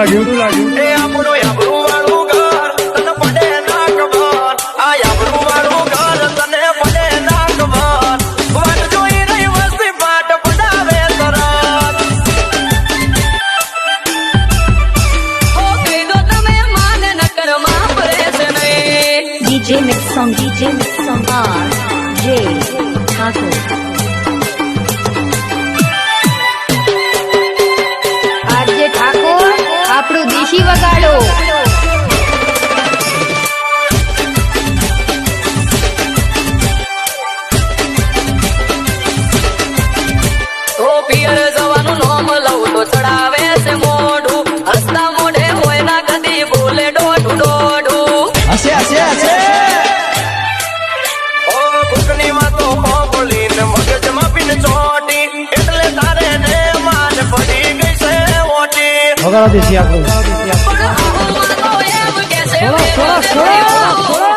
લાગ્યું એ આપણું યાબરું વાળું ઘર તને પડે ના ખબર આ યાબરું વાળું ઘર તને પડે ના ખબર વાટ જોઈ રહી વસ્તી પાટ પડાવે તરત ઓ કહી દો તમે માન ન કર માં પડે છે નહીં DJ Mix Song RJ Thakur RJ Thakor આપણું દેશી વગાડો તો પિયર જવાનું નોમ લઉં તો ચડાવે છે મોઢું હસતા મોઢે હોય ના કદી બોલે ડોઢું ડોઢું હશે ઓ ભૂખની વાતો બોલીને મગજમાં પીને ચોટી એટલે તારે ને માન પડી ગઈ છે ઓટી વગાડો દેશી આપણું પણ આવું તો એમ કે છે થોડા